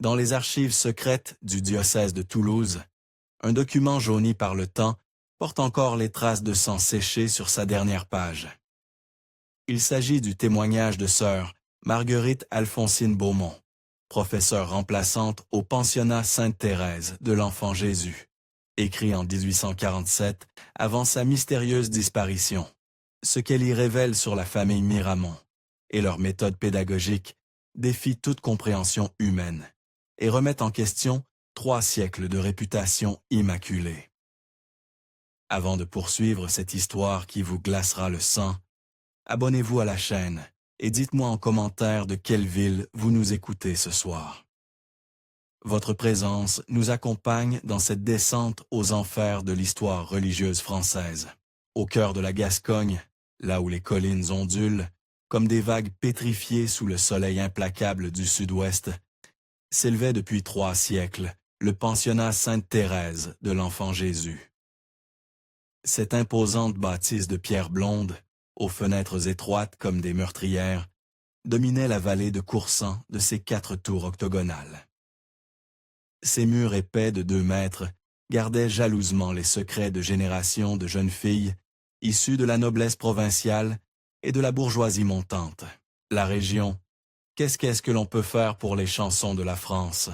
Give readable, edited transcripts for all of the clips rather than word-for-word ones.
Dans les archives secrètes du diocèse de Toulouse, un document jauni par le temps porte encore les traces de sang séché sur sa dernière page. Il s'agit du témoignage de sœur Marguerite Alphonsine Beaumont, professeure remplaçante au pensionnat Sainte-Thérèse de l'Enfant Jésus, écrit en 1847 avant sa mystérieuse disparition. Ce qu'elle y révèle sur la famille Miramont et leur méthode pédagogique défie toute compréhension humaine et remet en question 3 siècles de réputation immaculée. Avant de poursuivre cette histoire qui vous glacera le sang, abonnez-vous à la chaîne et dites-moi en commentaire de quelle ville vous nous écoutez ce soir. Votre présence nous accompagne dans cette descente aux enfers de l'histoire religieuse française. Au cœur de la Gascogne, là où les collines ondulent, comme des vagues pétrifiées sous le soleil implacable du sud-ouest, s'élevait depuis 3 siècles le pensionnat Sainte-Thérèse de l'Enfant Jésus. Cette imposante bâtisse de pierre blonde, aux fenêtres étroites comme des meurtrières, dominait la vallée de Coursan de ses 4 tours octogonales. Ses murs épais de 2 mètres gardaient jalousement les secrets de générations de jeunes filles issues de la noblesse provinciale et de la bourgeoisie montante. La région, qu'est-ce que l'on peut faire pour les chansons de la France?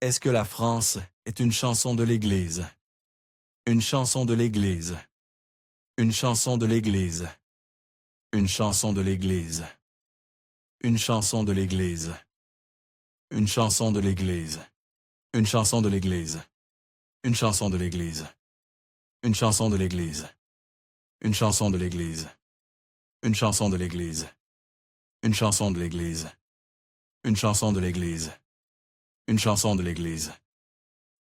Est-ce que la France est une chanson de l'Église? Une chanson de l'Église. Une chanson de l'Église. Une chanson de l'Église. Une chanson de l'Église. Une chanson de l'Église. Une chanson de l'Église. Une chanson de l'Église. Une chanson de l'Église. Une chanson de l'Église. Une chanson de l'Église. Une chanson de l'Église. Une chanson de l'Église. Une chanson de l'Église.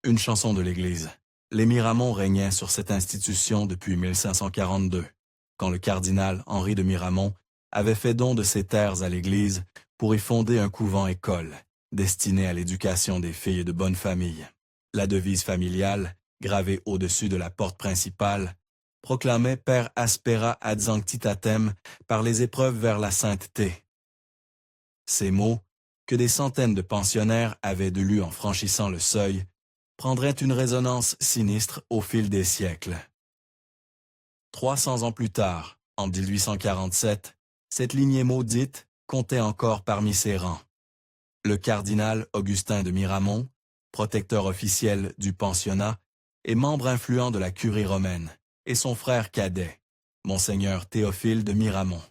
Une chanson de l'Église. Les Miramont régnaient sur cette institution depuis 1542, quand le cardinal Henri de Miramont avait fait don de ses terres à l'Église pour y fonder un couvent-école destiné à l'éducation des filles de bonne famille. La devise familiale, gravée au-dessus de la porte principale, proclamait Per aspera ad sanctitatem par les épreuves vers la sainteté. Ces mots, que des centaines de pensionnaires avaient lus en franchissant le seuil, prendraient une résonance sinistre au fil des siècles. 300 ans plus tard, en 1847, cette lignée maudite comptait encore parmi ses rangs. Le cardinal Augustin de Miramont, protecteur officiel du pensionnat et membre influent de la curie romaine, et son frère cadet, Monseigneur Théophile de Miramont,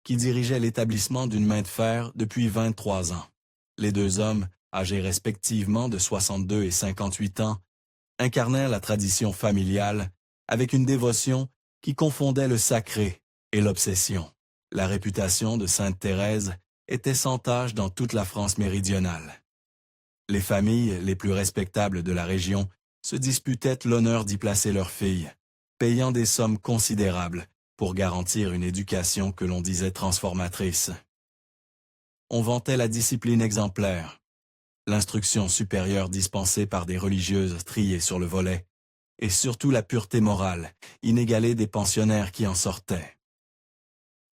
qui dirigeait l'établissement d'une main de fer depuis 23 ans. Les 2 hommes, âgés respectivement de 62 et 58 ans, incarnèrent la tradition familiale avec une dévotion qui confondait le sacré et l'obsession. La réputation de Sainte Thérèse était sans tache dans toute la France méridionale. Les familles les plus respectables de la région se disputaient l'honneur d'y placer leurs filles, payant des sommes considérables pour garantir une éducation que l'on disait transformatrice. On vantait la discipline exemplaire, l'instruction supérieure dispensée par des religieuses triées sur le volet, et surtout la pureté morale, inégalée des pensionnaires qui en sortaient.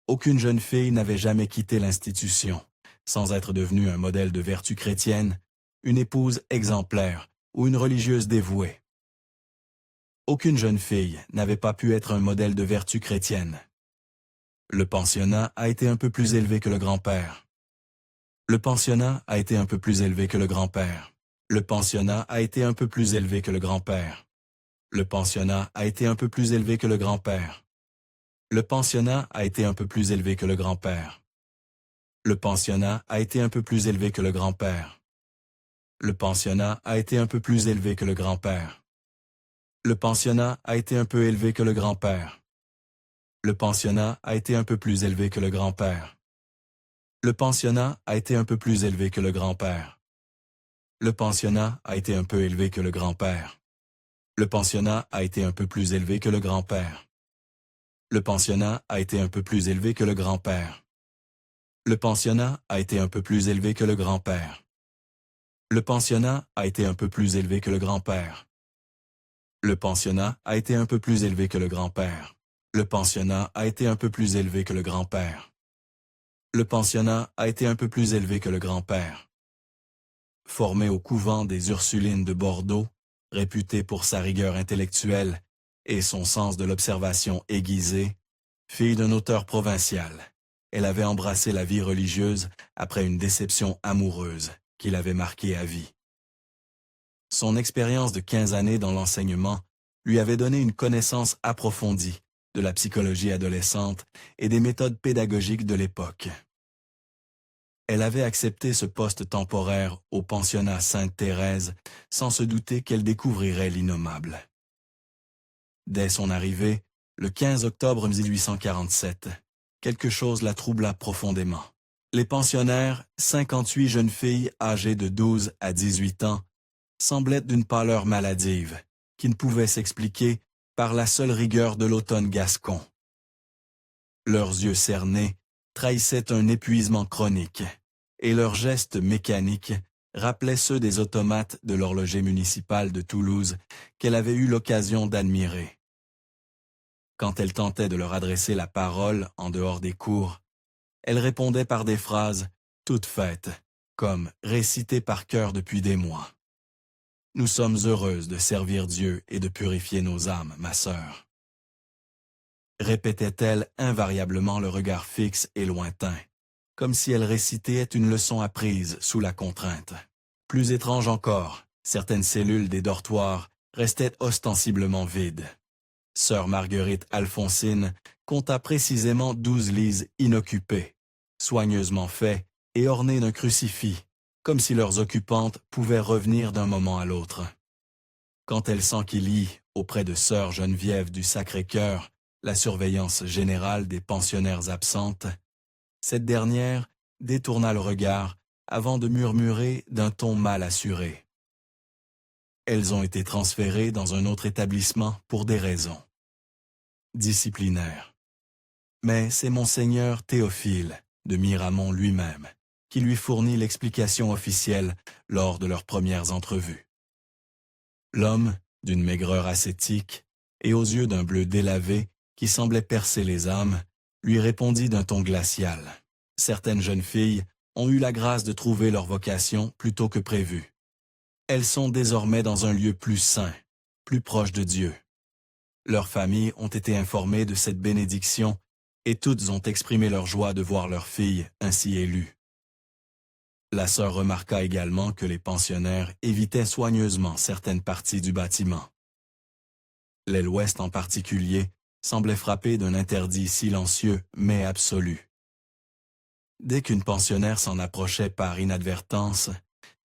Aucune jeune fille n'avait jamais quitté l'institution, sans être devenue un modèle de vertu chrétienne, une épouse exemplaire ou une religieuse dévouée. Aucune jeune fille n'avait pas pu être un modèle de vertu chrétienne. Le pensionnat a été un peu plus élevé que le grand-père. Le pensionnat a été un peu plus élevé que le grand-père. Le pensionnat a été un peu plus élevé que le grand-père. Le pensionnat a été un peu plus élevé que le grand-père. Le pensionnat a été un peu plus élevé que le grand-père. Le pensionnat a été un peu plus élevé que le grand-père. Le pensionnat a été un peu plus élevé que le grand-père. Le pensionnat a été un peu élevé que le grand-père. Le pensionnat a été un peu plus élevé que le grand-père. Le pensionnat a été un peu plus élevé que le grand-père. Le pensionnat a été un peu élevé que le grand-père. Le pensionnat a été un peu plus élevé que le grand-père. Le pensionnat a été un peu plus élevé que le grand-père. Le pensionnat a été un peu plus élevé que le grand-père. Le pensionnat a été un peu plus élevé que le grand-père. Le pensionnat a été un peu plus élevé que le grand-père. Le pensionnat a été un peu plus élevé que le grand-père. Le pensionnat a été un peu plus élevé que le grand-père. formé au couvent des Ursulines de Bordeaux, réputé pour sa rigueur intellectuelle et son sens de l'observation aiguisé, fille d'un auteur provincial, elle avait embrassé la vie religieuse après une déception amoureuse qui l'avait marquée à vie. Son expérience de 15 années dans l'enseignement lui avait donné une connaissance approfondie de la psychologie adolescente et des méthodes pédagogiques de l'époque. Elle avait accepté ce poste temporaire au pensionnat Sainte-Thérèse sans se douter qu'elle découvrirait l'innommable. Dès son arrivée, le 15 octobre 1847, quelque chose la troubla profondément. Les pensionnaires, 58 jeunes filles âgées de 12 à 18 ans, semblaient d'une pâleur maladive, qui ne pouvait s'expliquer par la seule rigueur de l'automne gascon. Leurs yeux cernés trahissaient un épuisement chronique, et leurs gestes mécaniques rappelaient ceux des automates de l'horloger municipal de Toulouse qu'elle avait eu l'occasion d'admirer. Quand elle tentait de leur adresser la parole en dehors des cours, elle répondait par des phrases toutes faites, comme récitées par cœur depuis des mois. « Nous sommes heureuses de servir Dieu et de purifier nos âmes, ma sœur. » Répétait-elle invariablement le regard fixe et lointain, comme si elle récitait une leçon apprise sous la contrainte. Plus étrange encore, certaines cellules des dortoirs restaient ostensiblement vides. Sœur Marguerite Alphonsine compta précisément 12 lits inoccupés, soigneusement faits et ornés d'un crucifix, comme si leurs occupantes pouvaient revenir d'un moment à l'autre. Quand elle s'enquélit auprès de sœur Geneviève du Sacré-Cœur, la surveillance générale des pensionnaires absentes, cette dernière détourna le regard avant de murmurer d'un ton mal assuré. Elles ont été transférées dans un autre établissement pour des raisons disciplinaires. Mais c'est Monseigneur Théophile de Miramont lui-même qui lui fournit l'explication officielle lors de leurs premières entrevues. L'homme, d'une maigreur ascétique et aux yeux d'un bleu délavé qui semblait percer les âmes, lui répondit d'un ton glacial. Certaines jeunes filles ont eu la grâce de trouver leur vocation plus tôt que prévu. Elles sont désormais dans un lieu plus saint, plus proche de Dieu. Leurs familles ont été informées de cette bénédiction et toutes ont exprimé leur joie de voir leur fille ainsi élue. La sœur remarqua également que les pensionnaires évitaient soigneusement certaines parties du bâtiment. L'aile ouest en particulier semblait frappée d'un interdit silencieux mais absolu. Dès qu'une pensionnaire s'en approchait par inadvertance,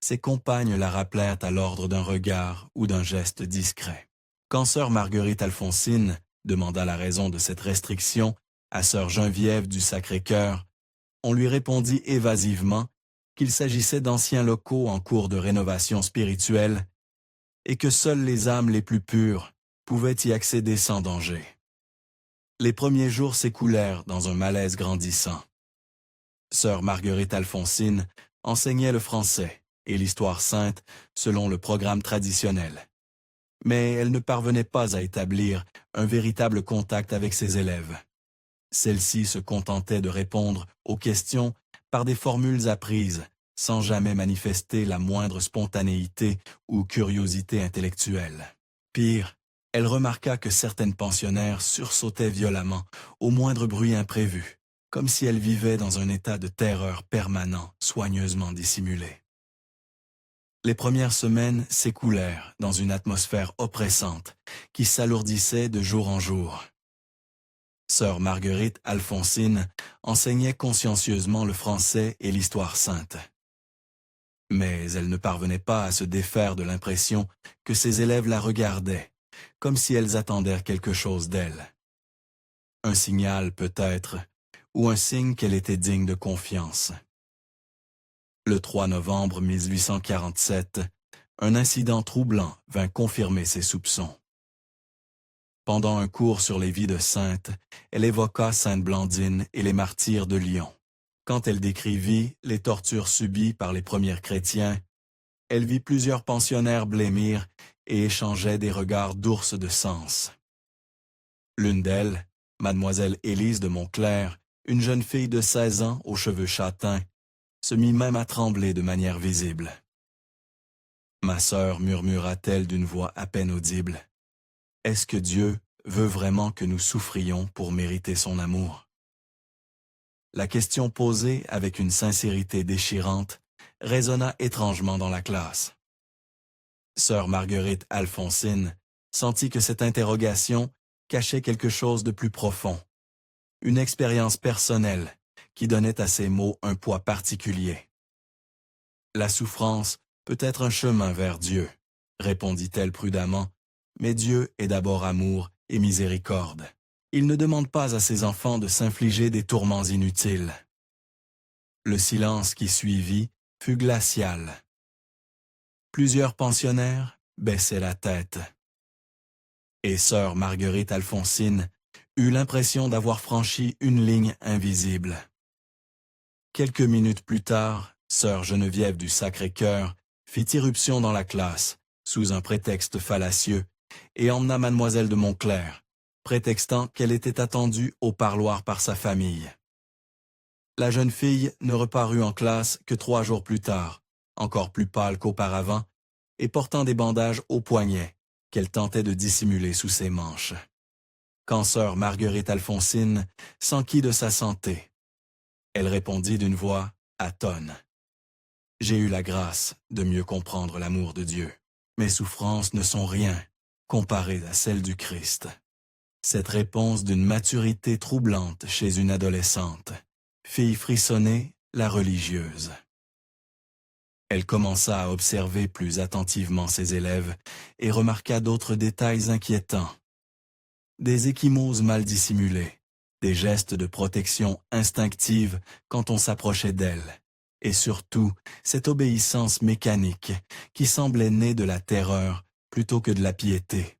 ses compagnes la rappelèrent à l'ordre d'un regard ou d'un geste discret. Quand sœur Marguerite Alphonsine demanda la raison de cette restriction à sœur Geneviève du Sacré-Cœur, on lui répondit évasivement qu'il s'agissait d'anciens locaux en cours de rénovation spirituelle et que seules les âmes les plus pures pouvaient y accéder sans danger. Les premiers jours s'écoulèrent dans un malaise grandissant. Sœur Marguerite Alphonsine enseignait le français et l'histoire sainte selon le programme traditionnel. Mais elle ne parvenait pas à établir un véritable contact avec ses élèves. Celle-ci se contentait de répondre aux questions par des formules apprises, sans jamais manifester la moindre spontanéité ou curiosité intellectuelle. Pire, elle remarqua que certaines pensionnaires sursautaient violemment au moindre bruit imprévu, comme si elles vivaient dans un état de terreur permanent, soigneusement dissimulé. Les premières semaines s'écoulèrent dans une atmosphère oppressante qui s'alourdissait de jour en jour. Sœur Marguerite Alphonsine enseignait consciencieusement le français et l'histoire sainte. Mais elle ne parvenait pas à se défaire de l'impression que ses élèves la regardaient, comme si elles attendaient quelque chose d'elle. Un signal peut-être, ou un signe qu'elle était digne de confiance. Le 3 novembre 1847, un incident troublant vint confirmer ses soupçons. Pendant un cours sur les vies de saintes, elle évoqua Sainte Blandine et les martyrs de Lyon. Quand elle décrivit les tortures subies par les premiers chrétiens, elle vit plusieurs pensionnaires blêmir et échangeaient des regards d'ours de sens. L'une d'elles, mademoiselle Élise de Montclair, une jeune fille de 16 ans aux cheveux châtains, se mit même à trembler de manière visible. Ma sœur, murmura-t-elle d'une voix à peine audible, est-ce que Dieu veut vraiment que nous souffrions pour mériter son amour? La question posée avec une sincérité déchirante résonna étrangement dans la classe. Sœur Marguerite Alphonsine sentit que cette interrogation cachait quelque chose de plus profond, une expérience personnelle qui donnait à ces mots un poids particulier. La souffrance peut être un chemin vers Dieu, répondit-elle prudemment, mais Dieu est d'abord amour et miséricorde. Il ne demande pas à ses enfants de s'infliger des tourments inutiles. Le silence qui suivit fut glacial. Plusieurs pensionnaires baissaient la tête. Et sœur Marguerite Alphonsine eut l'impression d'avoir franchi une ligne invisible. Quelques minutes plus tard, sœur Geneviève du Sacré-Cœur fit irruption dans la classe, sous un prétexte fallacieux, et emmena mademoiselle de Montclair, prétextant qu'elle était attendue au parloir par sa famille. La jeune fille ne reparut en classe que 3 jours plus tard, encore plus pâle qu'auparavant, et portant des bandages aux poignets, qu'elle tentait de dissimuler sous ses manches. Quand sœur Marguerite Alphonsine s'enquit de sa santé, elle répondit d'une voix atone. « J'ai eu la grâce de mieux comprendre l'amour de Dieu. Mes souffrances ne sont rien comparées à celles du Christ. » Cette réponse d'une maturité troublante chez une adolescente fit frissonner la religieuse. Elle commença à observer plus attentivement ses élèves et remarqua d'autres détails inquiétants. Des ecchymoses mal dissimulées, des gestes de protection instinctive quand on s'approchait d'elle, et surtout cette obéissance mécanique qui semblait née de la terreur plutôt que de la piété.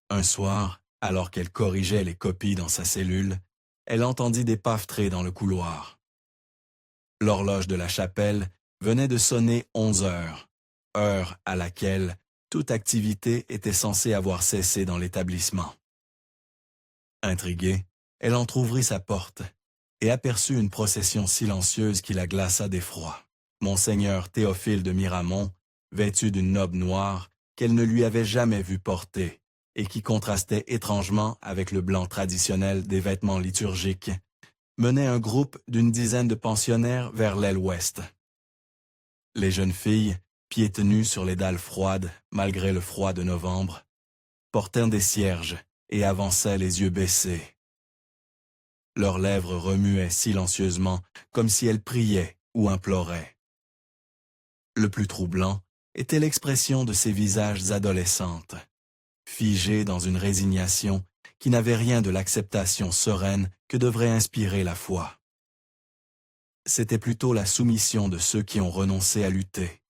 Un soir, alors qu'elle corrigeait les copies dans sa cellule, elle entendit des pas feutrés dans le couloir. L'horloge de la chapelle venait de sonner 11 heures, heure à laquelle toute activité était censée avoir cessé dans l'établissement. Intriguée, elle entr'ouvrit sa porte et aperçut une procession silencieuse qui la glaça d'effroi. Monseigneur Théophile de Miramont, vêtu d'une nobe noire qu'elle ne lui avait jamais vu porter et qui contrastait étrangement avec le blanc traditionnel des vêtements liturgiques, menait un groupe d'une dizaine de pensionnaires vers l'aile ouest. Les jeunes filles, pieds tenus sur les dalles froides, malgré le froid de novembre, portaient des cierges et avançaient les yeux baissés. Leurs lèvres remuaient silencieusement, comme si elles priaient ou imploraient. Le plus troublant était l'expression de ces visages adolescentes, figés dans une résignation qui n'avait rien de l'acceptation sereine que devrait inspirer la foi. C'était plutôt la soumission de ceux qui ont renoncé à lutter,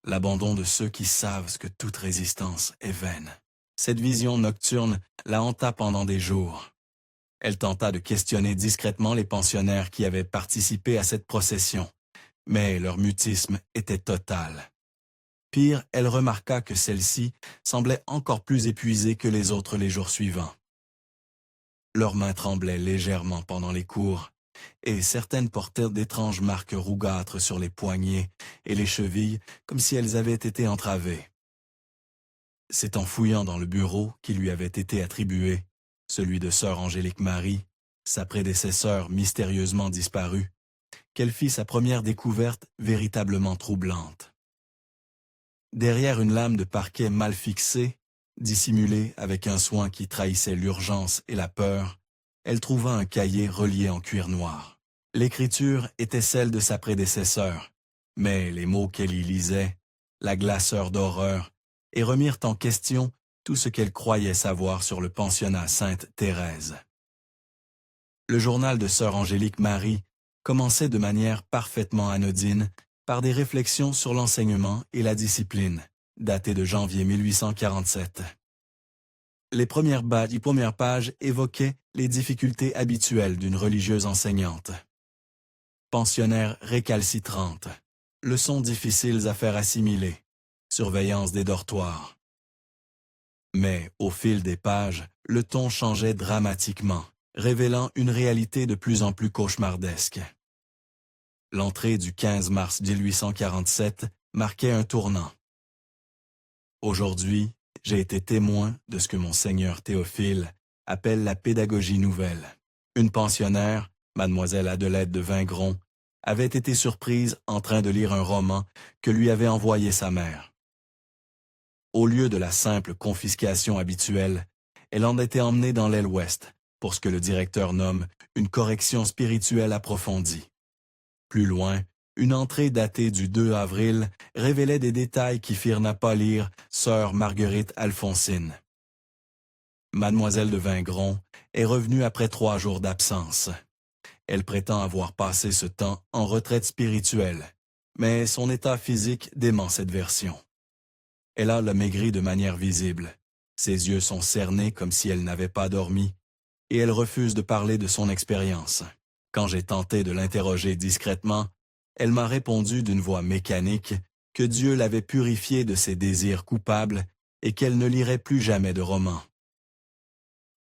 l'abandon de ceux qui savent que toute résistance est vaine. Cette vision nocturne la hanta pendant des jours. Elle tenta de questionner discrètement les pensionnaires qui avaient participé à cette procession, mais leur mutisme était total. Pire, elle remarqua que celles-ci semblaient encore plus épuisées que les autres les jours suivants. Leurs mains tremblaient légèrement pendant les cours, et certaines portèrent d'étranges marques rougeâtres sur les poignets et les chevilles comme si elles avaient été entravées. C'est en fouillant dans le bureau qui lui avait été attribué, celui de sœur Angélique Marie, sa prédécesseure mystérieusement disparue, qu'elle fit sa première découverte véritablement troublante. Derrière une lame de parquet mal fixée, dissimulée avec un soin qui trahissait l'urgence et la peur, elle trouva un cahier relié en cuir noir. L'écriture était celle de sa prédécesseure, mais les mots qu'elle y lisait la glacèrent d'horreur et remirent en question tout ce qu'elle croyait savoir sur le pensionnat Sainte-Thérèse. Le journal de sœur Angélique Marie commençait de manière parfaitement anodine par des réflexions sur l'enseignement et la discipline, datées de janvier 1847. Les premières pages évoquaient les difficultés habituelles d'une religieuse enseignante. Pensionnaires récalcitrantes, leçons difficiles à faire assimiler, surveillance des dortoirs. Mais, au fil des pages, le ton changeait dramatiquement, révélant une réalité de plus en plus cauchemardesque. L'entrée du 15 mars 1847 marquait un tournant. Aujourd'hui, j'ai été témoin de ce que Monseigneur Théophile appelle la pédagogie nouvelle. Une pensionnaire, mademoiselle Adelaide de Vingron, avait été surprise en train de lire un roman que lui avait envoyé sa mère. Au lieu de la simple confiscation habituelle, elle en était emmenée dans l'aile ouest, pour ce que le directeur nomme une correction spirituelle approfondie. Plus loin, une entrée datée du 2 avril révélait des détails qui firent n'appâlir sœur Marguerite Alphonsine. Mademoiselle de Vingron est revenue après 3 jours d'absence. Elle prétend avoir passé ce temps en retraite spirituelle, mais son état physique dément cette version. Elle a le maigri de manière visible. Ses yeux sont cernés comme si elle n'avait pas dormi, et elle refuse de parler de son expérience. Quand j'ai tenté de l'interroger discrètement, elle m'a répondu d'une voix mécanique que Dieu l'avait purifiée de ses désirs coupables et qu'elle ne lirait plus jamais de romans.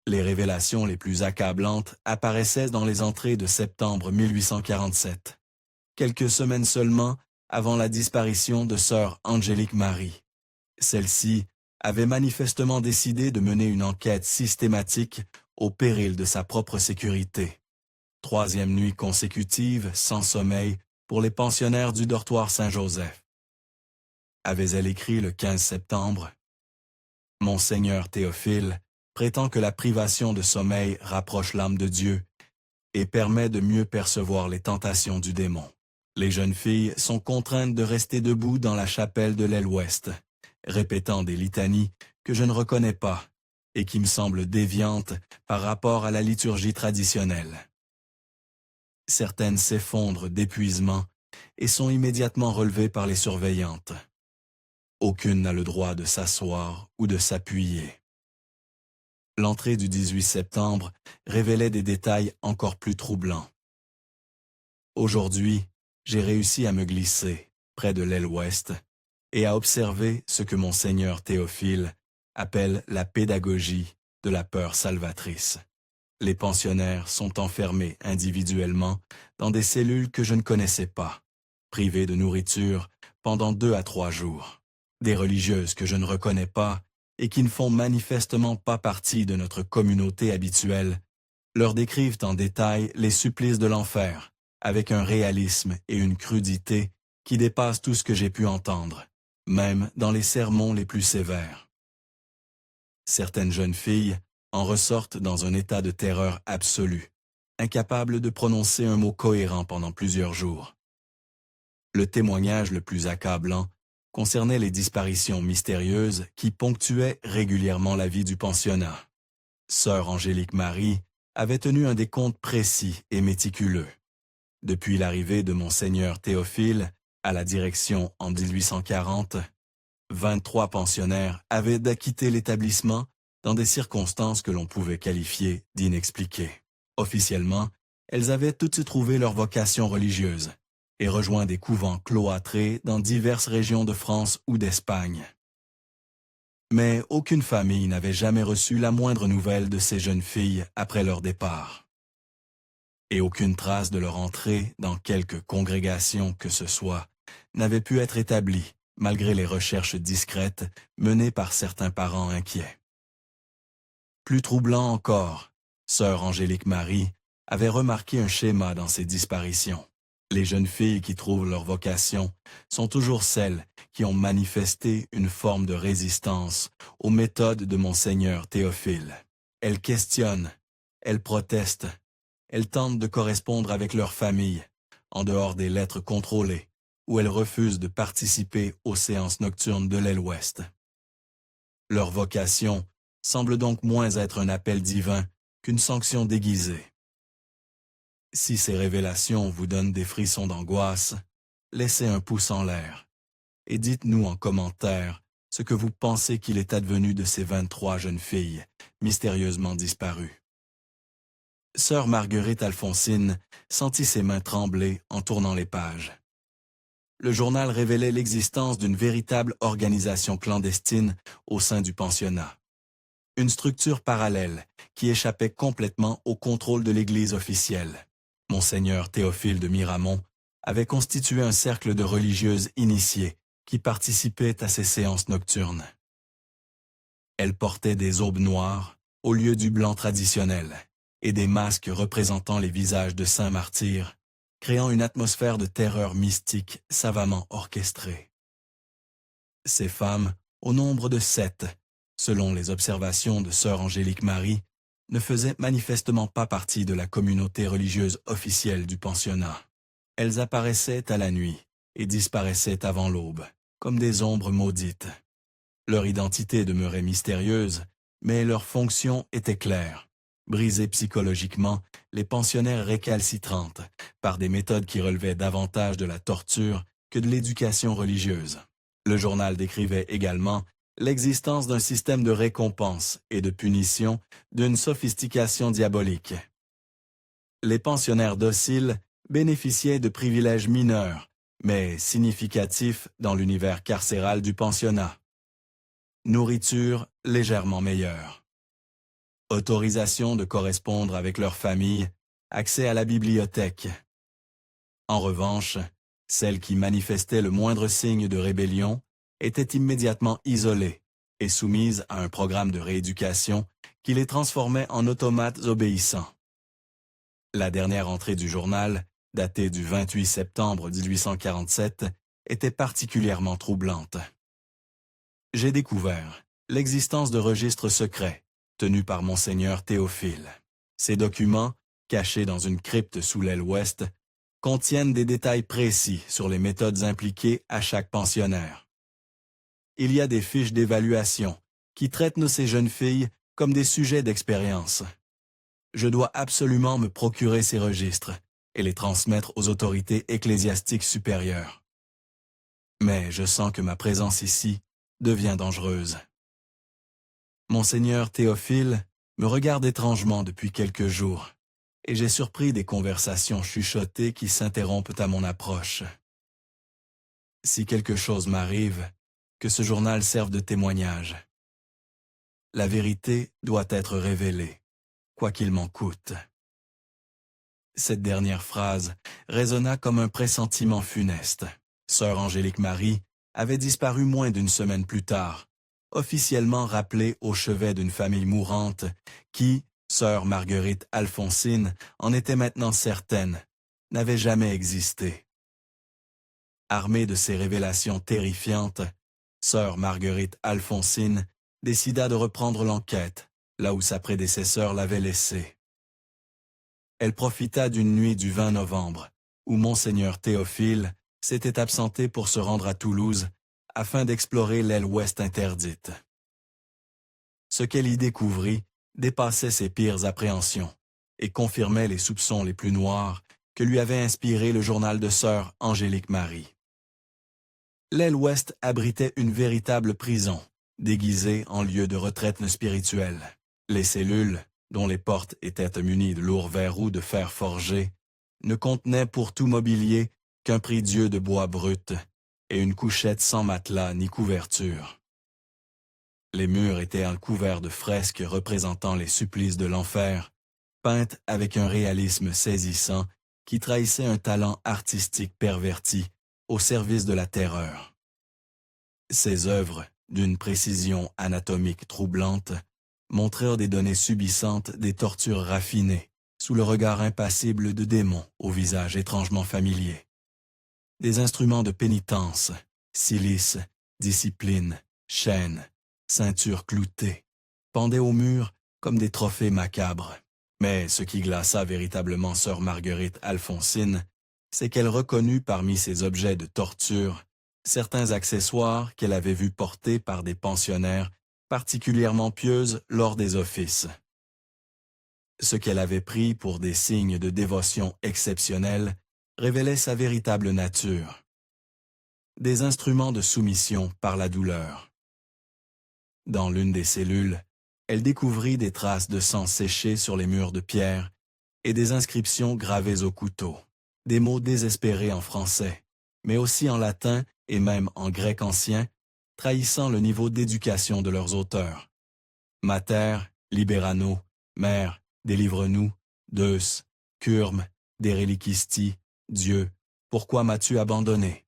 Les révélations les plus accablantes apparaissaient dans les entrées de septembre 1847, quelques semaines seulement avant la disparition de sœur Angélique Marie. Celle-ci avait manifestement décidé de mener une enquête systématique au péril de sa propre sécurité. 3e nuit consécutive, sans sommeil, pour les pensionnaires du dortoir Saint-Joseph. Avait-elle écrit le 15 septembre? Monseigneur Théophile prétend que la privation de sommeil rapproche l'âme de Dieu et permet de mieux percevoir les tentations du démon. Les jeunes filles sont contraintes de rester debout dans la chapelle de l'aile ouest, répétant des litanies que je ne reconnais pas et qui me semblent déviantes par rapport à la liturgie traditionnelle. Certaines s'effondrent d'épuisement et sont immédiatement relevées par les surveillantes. Aucune n'a le droit de s'asseoir ou de s'appuyer. L'entrée du 18 septembre révélait des détails encore plus troublants. Aujourd'hui, j'ai réussi à me glisser près de l'aile ouest et à observer ce que Monseigneur Théophile appelle la pédagogie de la peur salvatrice. Les pensionnaires sont enfermés individuellement dans des cellules que je ne connaissais pas, privés de nourriture pendant 2 à 3 jours. Des religieuses que je ne reconnais pas et qui ne font manifestement pas partie de notre communauté habituelle, leur décrivent en détail les supplices de l'enfer, avec un réalisme et une crudité qui dépassent tout ce que j'ai pu entendre, même dans les sermons les plus sévères. Certaines jeunes filles en ressortent dans un état de terreur absolue, incapables de prononcer un mot cohérent pendant plusieurs jours. Le témoignage le plus accablant concernait les disparitions mystérieuses qui ponctuaient régulièrement la vie du pensionnat. Sœur Angélique Marie avait tenu un décompte précis et méticuleux. Depuis l'arrivée de Monseigneur Théophile à la direction en 1840, 23 pensionnaires avaient quitté l'établissement dans des circonstances que l'on pouvait qualifier d'inexpliquées. Officiellement, elles avaient toutes trouvé leur vocation religieuse et rejoint des couvents cloîtrés dans diverses régions de France ou d'Espagne. Mais aucune famille n'avait jamais reçu la moindre nouvelle de ces jeunes filles après leur départ. Et aucune trace de leur entrée dans quelque congrégation que ce soit n'avait pu être établie, malgré les recherches discrètes menées par certains parents inquiets. Plus troublant encore, sœur Angélique Marie avait remarqué un schéma dans ces disparitions. Les jeunes filles qui trouvent leur vocation sont toujours celles qui ont manifesté une forme de résistance aux méthodes de Monseigneur Théophile. Elles questionnent, elles protestent, elles tentent de correspondre avec leur famille, en dehors des lettres contrôlées, ou elles refusent de participer aux séances nocturnes de l'aile ouest. Leur vocation semble donc moins être un appel divin qu'une sanction déguisée. Si ces révélations vous donnent des frissons d'angoisse, laissez un pouce en l'air et dites-nous en commentaire ce que vous pensez qu'il est advenu de ces 23 jeunes filles mystérieusement disparues. Sœur Marguerite Alphonsine sentit ses mains trembler en tournant les pages. Le journal révélait l'existence d'une véritable organisation clandestine au sein du pensionnat. Une structure parallèle qui échappait complètement au contrôle de l'Église officielle. Monseigneur Théophile de Miramont avait constitué un cercle de religieuses initiées qui participaient à ces séances nocturnes. Elles portaient des aubes noires au lieu du blanc traditionnel et des masques représentant les visages de saints martyrs, créant une atmosphère de terreur mystique savamment orchestrée. Ces femmes, au nombre de 7, selon les observations de sœur Angélique Marie, ne faisaient manifestement pas partie de la communauté religieuse officielle du pensionnat. Elles apparaissaient à la nuit et disparaissaient avant l'aube, comme des ombres maudites. Leur identité demeurait mystérieuse, mais leur fonction était claire. Briser psychologiquement les pensionnaires récalcitrantes par des méthodes qui relevaient davantage de la torture que de l'éducation religieuse. Le journal décrivait également l'existence d'un système de récompense et de punition d'une sophistication diabolique. Les pensionnaires dociles bénéficiaient de privilèges mineurs, mais significatifs dans l'univers carcéral du pensionnat. Nourriture légèrement meilleure. Autorisation de correspondre avec leur famille, accès à la bibliothèque. En revanche, celles qui manifestaient le moindre signe de rébellion étaient immédiatement isolées et soumises à un programme de rééducation qui les transformait en automates obéissants. La dernière entrée du journal, datée du 28 septembre 1847, était particulièrement troublante. J'ai découvert l'existence de registres secrets tenus par Monseigneur Théophile. Ces documents, cachés dans une crypte sous l'aile ouest, contiennent des détails précis sur les méthodes impliquées à chaque pensionnaire. Il y a des fiches d'évaluation qui traitent ces jeunes filles comme des sujets d'expérience. Je dois absolument me procurer ces registres et les transmettre aux autorités ecclésiastiques supérieures. Mais je sens que ma présence ici devient dangereuse. Monseigneur Théophile me regarde étrangement depuis quelques jours, et j'ai surpris des conversations chuchotées qui s'interrompent à mon approche. Si quelque chose m'arrive, que ce journal serve de témoignage. La vérité doit être révélée, quoi qu'il m'en coûte. Cette dernière phrase résonna comme un pressentiment funeste. Sœur Angélique Marie avait disparu moins d'une semaine plus tard, officiellement rappelée au chevet d'une famille mourante qui, sœur Marguerite Alphonsine, en était maintenant certaine, n'avait jamais existé. Armée de ces révélations terrifiantes, sœur Marguerite Alphonsine décida de reprendre l'enquête, là où sa prédécesseur l'avait laissée. Elle profita d'une nuit du 20 novembre, où Monseigneur Théophile s'était absenté pour se rendre à Toulouse afin d'explorer l'aile ouest interdite. Ce qu'elle y découvrit dépassait ses pires appréhensions et confirmait les soupçons les plus noirs que lui avait inspirés le journal de sœur Angélique Marie. L'aile ouest abritait une véritable prison, déguisée en lieu de retraite spirituelle. Les cellules, dont les portes étaient munies de lourds verrous de fer forgé, ne contenaient pour tout mobilier qu'un prie-dieu de bois brut et une couchette sans matelas ni couverture. Les murs étaient couverts de fresques représentant les supplices de l'enfer, peintes avec un réalisme saisissant qui trahissait un talent artistique perverti au service de la terreur. Ces œuvres, d'une précision anatomique troublante, montrèrent des données subissantes des tortures raffinées, sous le regard impassible de démons au visage étrangement familier. Des instruments de pénitence, cilices, discipline, chaînes, ceintures cloutées, pendaient au mur comme des trophées macabres. Mais ce qui glaça véritablement sœur Marguerite Alphonsine, c'est qu'elle reconnut parmi ces objets de torture certains accessoires qu'elle avait vus porter par des pensionnaires particulièrement pieuses lors des offices. Ce qu'elle avait pris pour des signes de dévotion exceptionnelle révélait sa véritable nature. Des instruments de soumission par la douleur. Dans l'une des cellules, elle découvrit des traces de sang séché sur les murs de pierre et des inscriptions gravées au couteau. Des mots désespérés en français, mais aussi en latin et même en grec ancien, trahissant le niveau d'éducation de leurs auteurs. Mater, libera nous, Mère, délivre-nous, Deus, Curme, de reliquisti, Dieu, pourquoi m'as-tu abandonné?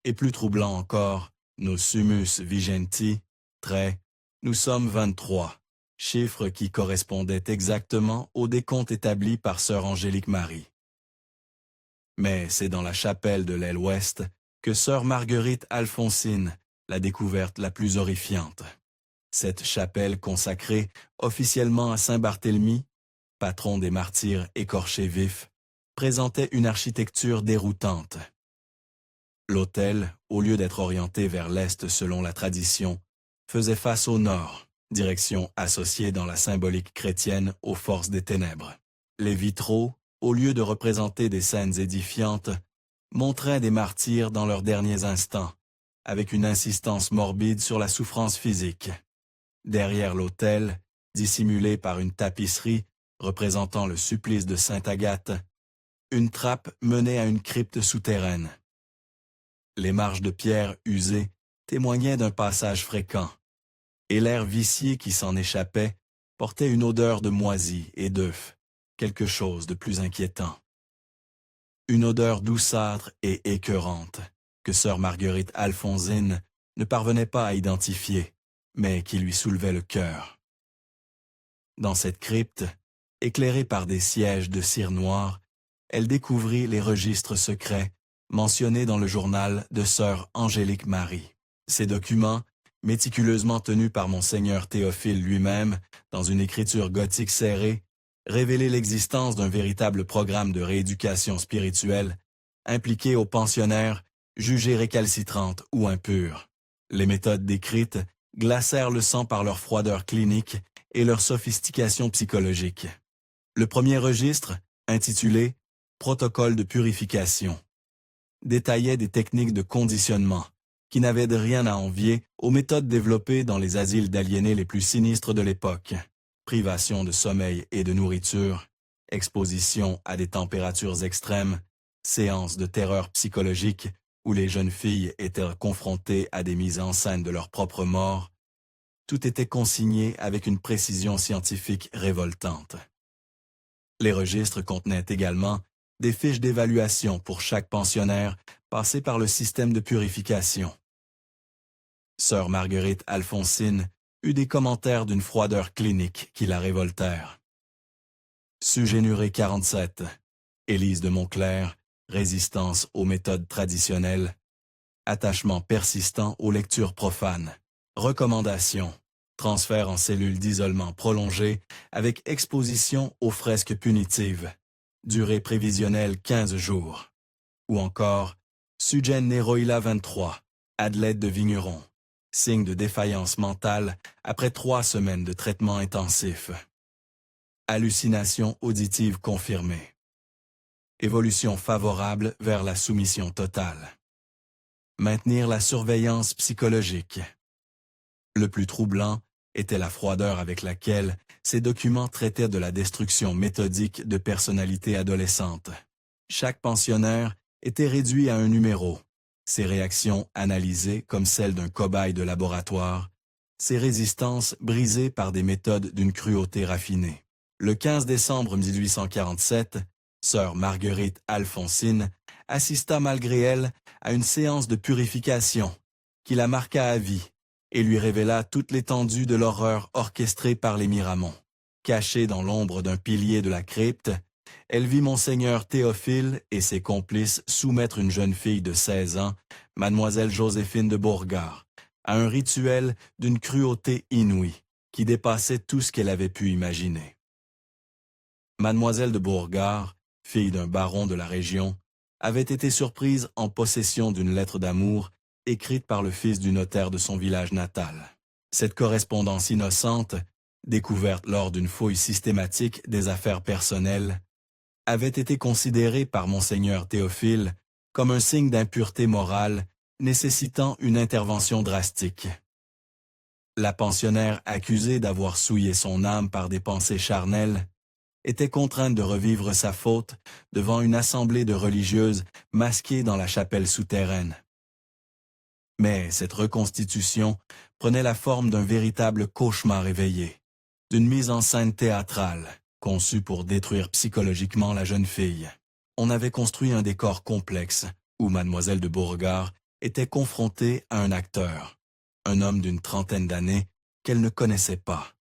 Et plus troublant encore, nos sumus vigenti, trait, Nous sommes 23, chiffre qui correspondait exactement au décompte établi par sœur Angélique Marie. Mais c'est dans la chapelle de l'aile ouest que sœur Marguerite Alphonsine, la découverte la plus horrifiante. Cette chapelle consacrée officiellement à Saint-Barthélemy, patron des martyrs écorchés vifs, présentait une architecture déroutante. L'autel, au lieu d'être orienté vers l'est selon la tradition, faisait face au nord, direction associée dans la symbolique chrétienne aux forces des ténèbres. Les vitraux, au lieu de représenter des scènes édifiantes, montraient des martyrs dans leurs derniers instants, avec une insistance morbide sur la souffrance physique. Derrière l'autel, dissimulé par une tapisserie représentant le supplice de Sainte Agathe, une trappe menait à une crypte souterraine. Les marches de pierre usées témoignaient d'un passage fréquent, et l'air vicié qui s'en échappait portait une odeur de moisi et d'œuf, quelque chose de plus inquiétant. Une odeur douceâtre et écœurante, que sœur Marguerite Alphonsine ne parvenait pas à identifier, mais qui lui soulevait le cœur. Dans cette crypte, éclairée par des sièges de cire noire, elle découvrit les registres secrets mentionnés dans le journal de sœur Angélique Marie. Ces documents, méticuleusement tenus par monseigneur Théophile lui-même, dans une écriture gothique serrée, révélaient l'existence d'un véritable programme de rééducation spirituelle impliqué aux pensionnaires jugés récalcitrantes ou impures. Les méthodes décrites glacèrent le sang par leur froideur clinique et leur sophistication psychologique. Le premier registre, intitulé « Protocole de purification », détaillait des techniques de conditionnement qui n'avaient de rien à envier aux méthodes développées dans les asiles d'aliénés les plus sinistres de l'époque. Privation de sommeil et de nourriture, exposition à des températures extrêmes, séances de terreur psychologique où les jeunes filles étaient confrontées à des mises en scène de leur propre mort, tout était consigné avec une précision scientifique révoltante. Les registres contenaient également des fiches d'évaluation pour chaque pensionnaire passé par le système de purification. Sœur Marguerite Alphonsine eut des commentaires d'une froideur clinique qui la révoltèrent. Sugénuré 47, Élise de Montclair, résistance aux méthodes traditionnelles, attachement persistant aux lectures profanes, recommandations, transfert en cellule d'isolement prolongé avec exposition aux fresques punitives, durée prévisionnelle 15 jours, ou encore Sugen Neroïla 23, Adelaide de Vigneron, signe de défaillance mentale après 3 semaines de traitement intensif. Hallucination auditive confirmée. Évolution favorable vers la soumission totale. Maintenir la surveillance psychologique. Le plus troublant était la froideur avec laquelle ces documents traitaient de la destruction méthodique de personnalités adolescentes. Chaque pensionnaire était réduit à un numéro, ses réactions analysées comme celles d'un cobaye de laboratoire, ses résistances brisées par des méthodes d'une cruauté raffinée. Le 15 décembre 1847, sœur Marguerite Alphonsine assista malgré elle à une séance de purification qui la marqua à vie et lui révéla toute l'étendue de l'horreur orchestrée par les Miramont. Cachée dans l'ombre d'un pilier de la crypte, elle vit monseigneur Théophile et ses complices soumettre une jeune fille de 16 ans, mademoiselle Joséphine de Bourgard, à un rituel d'une cruauté inouïe qui dépassait tout ce qu'elle avait pu imaginer. Mademoiselle de Bourgard, fille d'un baron de la région, avait été surprise en possession d'une lettre d'amour écrite par le fils du notaire de son village natal. Cette correspondance innocente, découverte lors d'une fouille systématique des affaires personnelles, avait été considérée par monseigneur Théophile comme un signe d'impureté morale nécessitant une intervention drastique. La pensionnaire accusée d'avoir souillé son âme par des pensées charnelles était contrainte de revivre sa faute devant une assemblée de religieuses masquées dans la chapelle souterraine. Mais cette reconstitution prenait la forme d'un véritable cauchemar éveillé, d'une mise en scène théâtrale, conçue pour détruire psychologiquement la jeune fille. On avait construit un décor complexe où mademoiselle de Bourgard était confrontée à un acteur, un homme d'une trentaine d'années, qu'elle ne connaissait pas,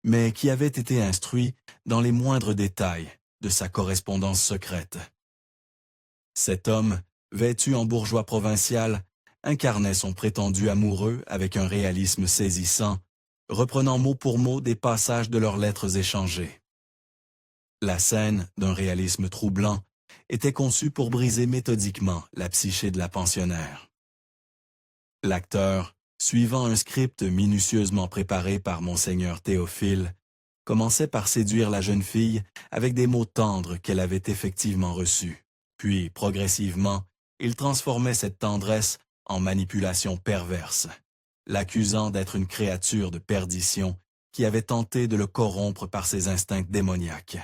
mais qui avait été instruit dans les moindres détails de sa correspondance secrète. Cet homme, vêtu en bourgeois provincial, incarnait son prétendu amoureux avec un réalisme saisissant, reprenant mot pour mot des passages de leurs lettres échangées. La scène, d'un réalisme troublant, était conçue pour briser méthodiquement la psyché de la pensionnaire. L'acteur, suivant un script minutieusement préparé par Monseigneur Théophile, commençait par séduire la jeune fille avec des mots tendres qu'elle avait effectivement reçus. Puis, progressivement, il transformait cette tendresse en manipulation perverse, l'accusant d'être une créature de perdition qui avait tenté de le corrompre par ses instincts démoniaques.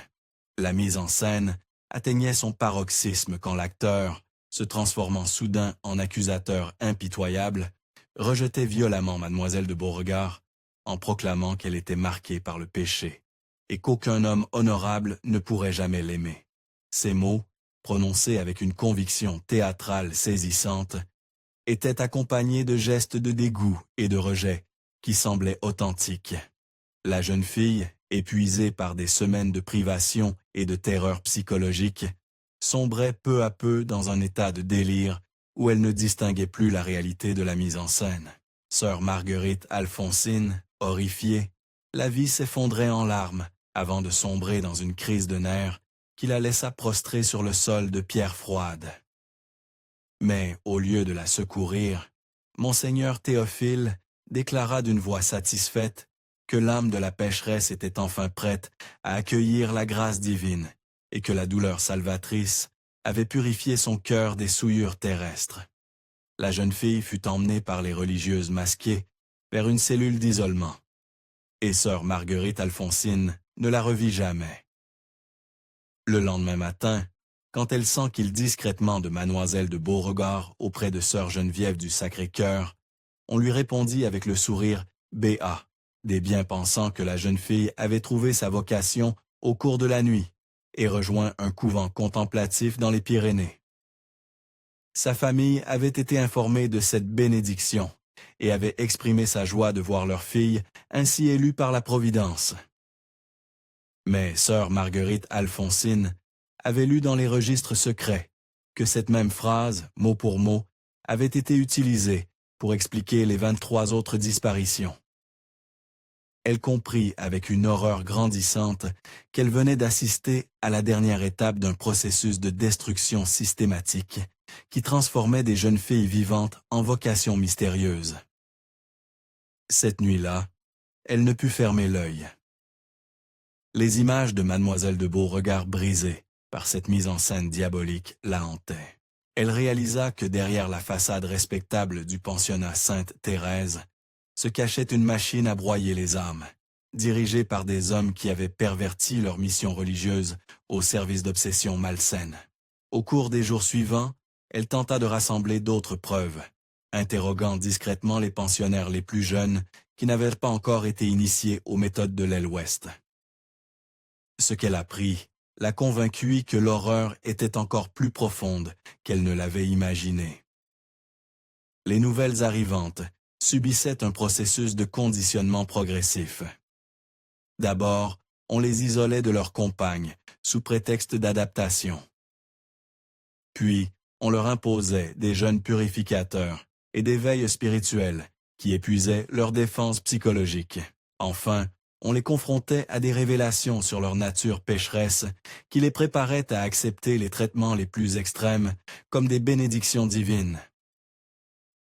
La mise en scène atteignait son paroxysme quand l'acteur, se transformant soudain en accusateur impitoyable, rejetait violemment Mademoiselle de Beauregard en proclamant qu'elle était marquée par le péché et qu'aucun homme honorable ne pourrait jamais l'aimer. Ces mots, prononcés avec une conviction théâtrale saisissante, étaient accompagnés de gestes de dégoût et de rejet qui semblaient authentiques. La jeune fille, épuisée par des semaines de privation et de terreur psychologique, sombrait peu à peu dans un état de délire où elle ne distinguait plus la réalité de la mise en scène. Sœur Marguerite Alphonsine, horrifiée, la vit s'effondrer en larmes avant de sombrer dans une crise de nerfs qui la laissa prostrée sur le sol de pierres froides. Mais, au lieu de la secourir, Monseigneur Théophile déclara d'une voix satisfaite que l'âme de la pécheresse était enfin prête à accueillir la grâce divine et que la douleur salvatrice avait purifié son cœur des souillures terrestres. La jeune fille fut emmenée par les religieuses masquées vers une cellule d'isolement, et sœur Marguerite Alphonsine ne la revit jamais. Le lendemain matin, quand elle s'enquille discrètement de Mademoiselle de Beauregard auprès de sœur Geneviève du Sacré-Cœur, on lui répondit avec le sourire « B.A.», des bien-pensants que la jeune fille avait trouvé sa vocation au cours de la nuit et rejoint un couvent contemplatif dans les Pyrénées. Sa famille avait été informée de cette bénédiction et avait exprimé sa joie de voir leur fille ainsi élue par la Providence. Mais sœur Marguerite Alphonsine avait lu dans les registres secrets que cette même phrase, mot pour mot, avait été utilisée pour expliquer les 23 autres disparitions. Elle comprit avec une horreur grandissante qu'elle venait d'assister à la dernière étape d'un processus de destruction systématique qui transformait des jeunes filles vivantes en vocations mystérieuses. Cette nuit-là, elle ne put fermer l'œil. Les images de Mademoiselle de Beauregard brisées par cette mise en scène diabolique la hantaient. Elle réalisa que derrière la façade respectable du pensionnat Sainte-Thérèse se cachait une machine à broyer les âmes, dirigée par des hommes qui avaient perverti leur mission religieuse au service d'obsessions malsaines. Au cours des jours suivants, elle tenta de rassembler d'autres preuves, interrogeant discrètement les pensionnaires les plus jeunes qui n'avaient pas encore été initiés aux méthodes de l'aile ouest. Ce qu'elle apprit la convaincut que l'horreur était encore plus profonde qu'elle ne l'avait imaginé. Les nouvelles arrivantes subissaient un processus de conditionnement progressif. D'abord, on les isolait de leurs compagnes, sous prétexte d'adaptation. Puis, on leur imposait des jeûnes purificateurs et des veilles spirituelles qui épuisaient leurs défenses psychologiques. Enfin, on les confrontait à des révélations sur leur nature pécheresse qui les préparaient à accepter les traitements les plus extrêmes comme des bénédictions divines.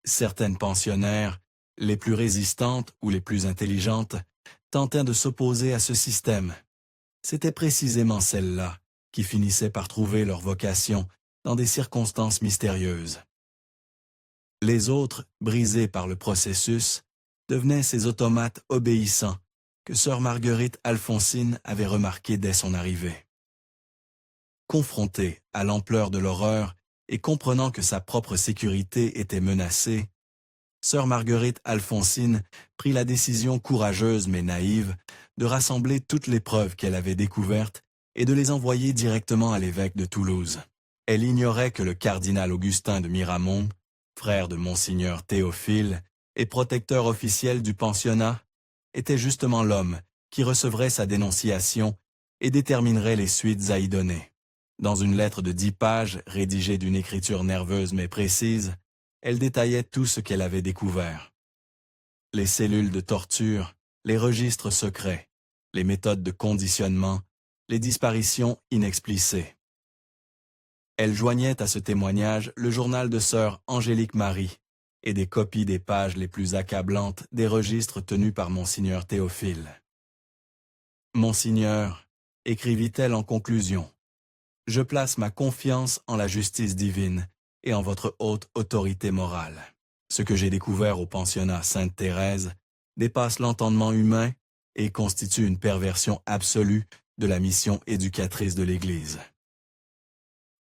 Certaines pensionnaires, les plus résistantes ou les plus intelligentes, tentèrent de s'opposer à ce système. C'était précisément celles-là qui finissaient par trouver leur vocation dans des circonstances mystérieuses. Les autres, brisés par le processus, devenaient ces automates obéissants que sœur Marguerite Alphonsine avait remarqué dès son arrivée. Confrontée à l'ampleur de l'horreur et comprenant que sa propre sécurité était menacée, sœur Marguerite Alphonsine prit la décision courageuse mais naïve de rassembler toutes les preuves qu'elle avait découvertes et de les envoyer directement à l'évêque de Toulouse. Elle ignorait que le cardinal Augustin de Miramont, frère de Monseigneur Théophile et protecteur officiel du pensionnat, était justement l'homme qui recevrait sa dénonciation et déterminerait les suites à y donner. Dans une lettre de 10 pages, rédigée d'une écriture nerveuse mais précise, elle détaillait tout ce qu'elle avait découvert. Les cellules de torture, les registres secrets, les méthodes de conditionnement, les disparitions inexplicées. Elle joignait à ce témoignage le journal de sœur Angélique Marie et des copies des pages les plus accablantes des registres tenus par Monseigneur Théophile. Monseigneur, écrivit-elle en conclusion, je place ma confiance en la justice divine et en votre haute autorité morale. Ce que j'ai découvert au pensionnat Sainte-Thérèse dépasse l'entendement humain et constitue une perversion absolue de la mission éducatrice de l'Église.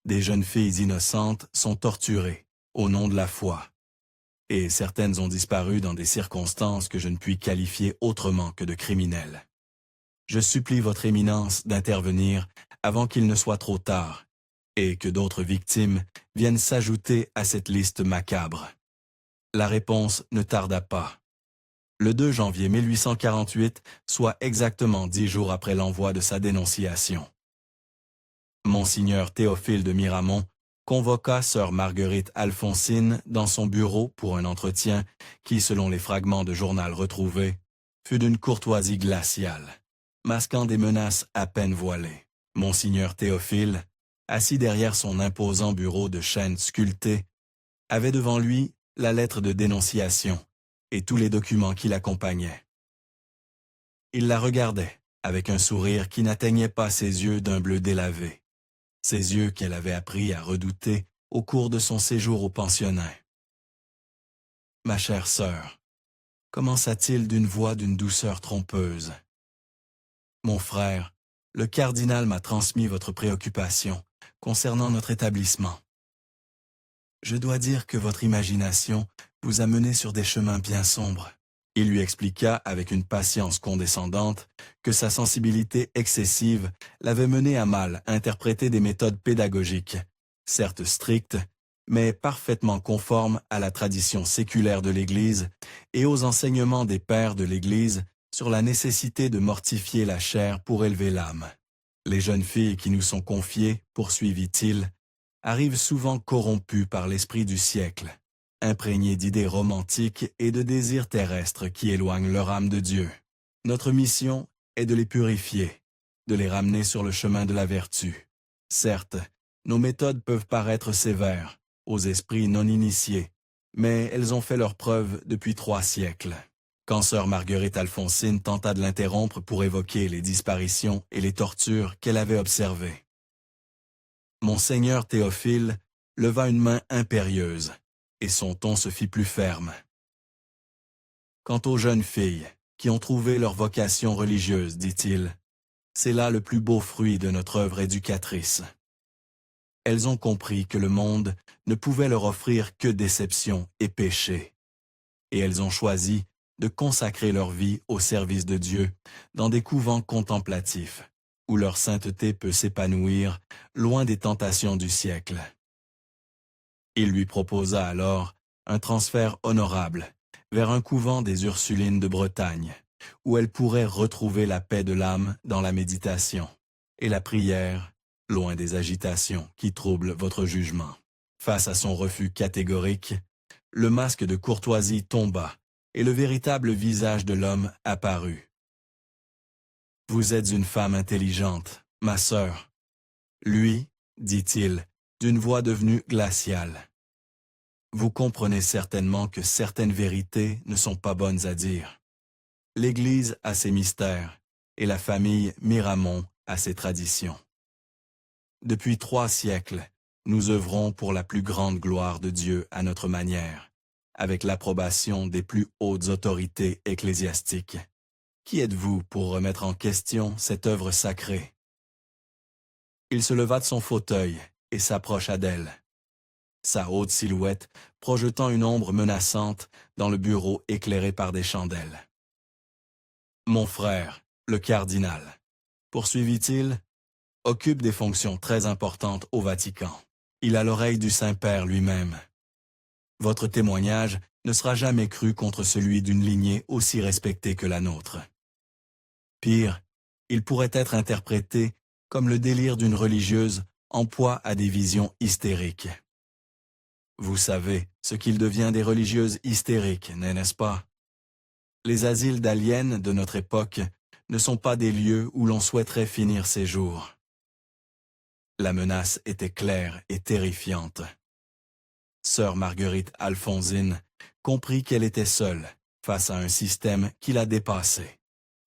Des jeunes filles innocentes sont torturées au nom de la foi, et certaines ont disparu dans des circonstances que je ne puis qualifier autrement que de criminelles. Je supplie votre éminence d'intervenir avant qu'il ne soit trop tard, et que d'autres victimes viennent s'ajouter à cette liste macabre. La réponse ne tarda pas. Le 2 janvier 1848, soit exactement 10 jours après l'envoi de sa dénonciation. Monseigneur Théophile de Miramont convoqua sœur Marguerite Alphonsine dans son bureau pour un entretien qui, selon les fragments de journal retrouvés, fut d'une courtoisie glaciale, masquant des menaces à peine voilées. Monseigneur Théophile, assis derrière son imposant bureau de chêne sculpté, avait devant lui la lettre de dénonciation et tous les documents qui l'accompagnaient. Il la regardait avec un sourire qui n'atteignait pas ses yeux d'un bleu délavé, ses yeux qu'elle avait appris à redouter au cours de son séjour au pensionnat. « Ma chère sœur, commença-t-il d'une voix d'une douceur trompeuse. Mon frère, le cardinal m'a transmis votre préoccupation concernant notre établissement. Je dois dire que votre imagination vous a mené sur des chemins bien sombres. » Il lui expliqua avec une patience condescendante que sa sensibilité excessive l'avait mené à mal interpréter des méthodes pédagogiques, certes strictes, mais parfaitement conformes à la tradition séculaire de l'Église et aux enseignements des pères de l'Église sur la nécessité de mortifier la chair pour élever l'âme. Les jeunes filles qui nous sont confiées, poursuivit-il, arrivent souvent corrompues par l'esprit du siècle, imprégnées d'idées romantiques et de désirs terrestres qui éloignent leur âme de Dieu. Notre mission est de les purifier, de les ramener sur le chemin de la vertu. Certes, nos méthodes peuvent paraître sévères aux esprits non initiés, mais elles ont fait leur preuve depuis 3 siècles. Quand sœur Marguerite Alphonsine tenta de l'interrompre pour évoquer les disparitions et les tortures qu'elle avait observées. Monseigneur Théophile leva une main impérieuse, et son ton se fit plus ferme. Quant aux jeunes filles qui ont trouvé leur vocation religieuse, dit-il, c'est là le plus beau fruit de notre œuvre éducatrice. Elles ont compris que le monde ne pouvait leur offrir que déception et péché, et elles ont choisi de consacrer leur vie au service de Dieu dans des couvents contemplatifs, où leur sainteté peut s'épanouir loin des tentations du siècle. Il lui proposa alors un transfert honorable vers un couvent des Ursulines de Bretagne, où elle pourrait retrouver la paix de l'âme dans la méditation et la prière, loin des agitations qui troublent votre jugement. Face à son refus catégorique, le masque de courtoisie tomba et le véritable visage de l'homme apparut. « Vous êtes une femme intelligente, ma sœur. » Lui, dit-il, d'une voix devenue glaciale. « Vous comprenez certainement que certaines vérités ne sont pas bonnes à dire. L'Église a ses mystères et la famille Miramont a ses traditions. Depuis 3 siècles, nous œuvrons pour la plus grande gloire de Dieu à notre manière, avec l'approbation des plus hautes autorités ecclésiastiques. Qui êtes-vous pour remettre en question cette œuvre sacrée? » Il se leva de son fauteuil et s'approcha d'elle, sa haute silhouette projetant une ombre menaçante dans le bureau éclairé par des chandelles. « Mon frère, le cardinal, poursuivit-il, occupe des fonctions très importantes au Vatican. Il a l'oreille du Saint-Père lui-même. Votre témoignage ne sera jamais cru contre celui d'une lignée aussi respectée que la nôtre. Pire, il pourrait être interprété comme le délire d'une religieuse en proie à des visions hystériques. Vous savez ce qu'il devient des religieuses hystériques, n'est-ce pas? Les asiles d'aliens de notre époque ne sont pas des lieux où l'on souhaiterait finir ses jours. La menace était claire et terrifiante. Sœur Marguerite Alphonsine comprit qu'elle était seule face à un système qui la dépassait,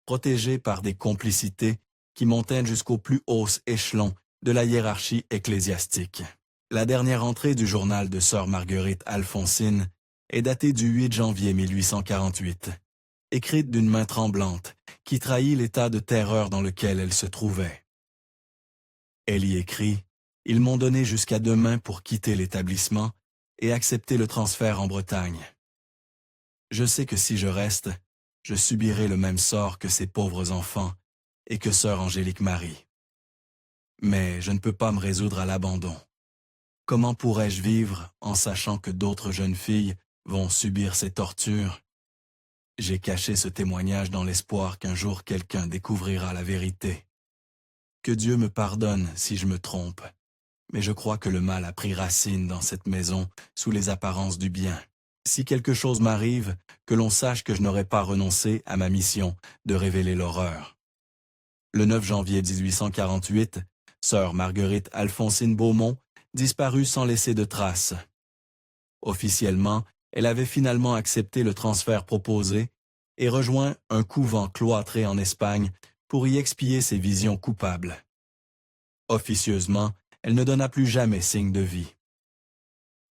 protégée par des complicités qui montaient jusqu'aux plus hauts échelons de la hiérarchie ecclésiastique. La dernière entrée du journal de Sœur Marguerite Alphonsine est datée du 8 janvier 1848, écrite d'une main tremblante qui trahit l'état de terreur dans lequel elle se trouvait. Elle y écrit « Ils m'ont donné jusqu'à demain pour quitter l'établissement et accepter le transfert en Bretagne. Je sais que si je reste, je subirai le même sort que ces pauvres enfants et que Sœur Angélique Marie. Mais je ne peux pas me résoudre à l'abandon. Comment pourrais-je vivre en sachant que d'autres jeunes filles vont subir ces tortures? J'ai caché ce témoignage dans l'espoir qu'un jour quelqu'un découvrira la vérité. Que Dieu me pardonne si je me trompe, mais je crois que le mal a pris racine dans cette maison sous les apparences du bien. Si quelque chose m'arrive, que l'on sache que je n'aurai pas renoncé à ma mission de révéler l'horreur. » Le 9 janvier 1848, Sœur Marguerite Alphonsine Beaumont disparut sans laisser de traces. Officiellement, elle avait finalement accepté le transfert proposé et rejoint un couvent cloîtré en Espagne pour y expier ses visions coupables. Officieusement, elle ne donna plus jamais signe de vie.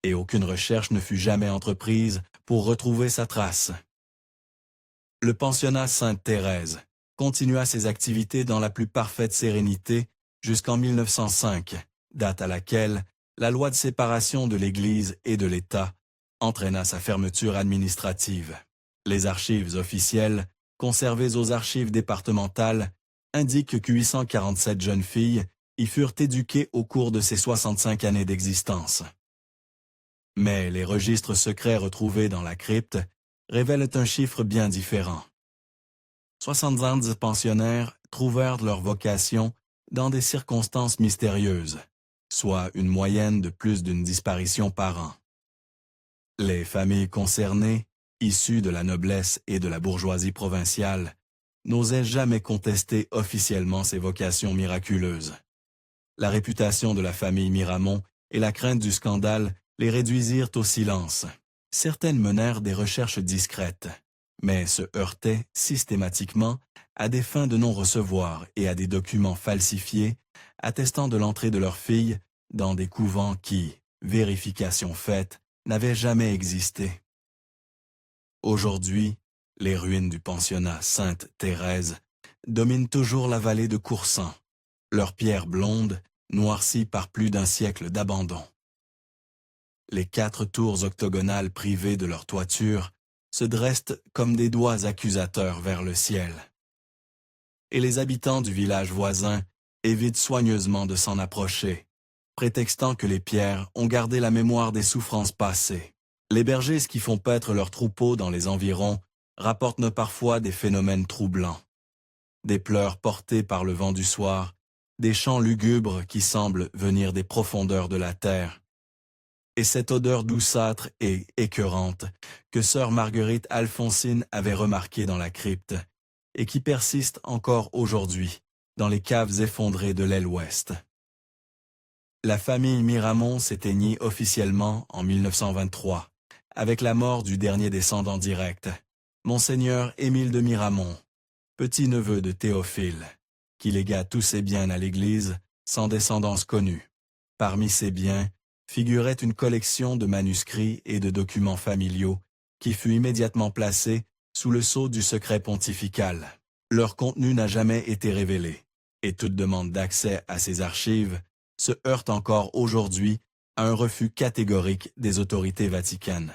Et aucune recherche ne fut jamais entreprise pour retrouver sa trace. Le pensionnat Sainte-Thérèse continua ses activités dans la plus parfaite sérénité jusqu'en 1905, date à laquelle la loi de séparation de l'Église et de l'État entraîna sa fermeture administrative. Les archives officielles, conservées aux archives départementales, indiquent que 847 jeunes filles y furent éduquées au cours de ces 65 années d'existence. Mais les registres secrets retrouvés dans la crypte révèlent un chiffre bien différent. 70 pensionnaires trouvèrent leur vocation dans des circonstances mystérieuses, soit une moyenne de plus d'une disparition par an. Les familles concernées, issues de la noblesse et de la bourgeoisie provinciale, n'osaient jamais contester officiellement ces vocations miraculeuses. La réputation de la famille Miramont et la crainte du scandale les réduisirent au silence. Certaines menèrent des recherches discrètes, mais se heurtaient systématiquement à des fins de non-recevoir et à des documents falsifiés attestant de l'entrée de leurs filles dans des couvents qui, vérification faite, n'avaient jamais existé. Aujourd'hui, les ruines du pensionnat Sainte-Thérèse dominent toujours la vallée de Coursan, leurs pierres blondes noircies par plus d'un siècle d'abandon. Les 4 tours octogonales privées de leur toiture se dressent comme des doigts accusateurs vers le ciel. Et les habitants du village voisin évitent soigneusement de s'en approcher, prétextant que les pierres ont gardé la mémoire des souffrances passées. Les bergers qui font paître leurs troupeaux dans les environs rapportent parfois des phénomènes troublants. Des pleurs portés par le vent du soir, des chants lugubres qui semblent venir des profondeurs de la terre, et cette odeur douceâtre et écœurante que Sœur Marguerite Alphonsine avait remarquée dans la crypte et qui persiste encore aujourd'hui dans les caves effondrées de l'aile ouest. La famille Miramont s'éteignit officiellement en 1923 avec la mort du dernier descendant direct, Monseigneur Émile de Miramont, petit-neveu de Théophile, qui légua tous ses biens à l'Église sans descendance connue. Parmi ces biens figurait une collection de manuscrits et de documents familiaux qui fut immédiatement placée sous le sceau du secret pontifical. Leur contenu n'a jamais été révélé, et toute demande d'accès à ces archives se heurte encore aujourd'hui à un refus catégorique des autorités vaticanes.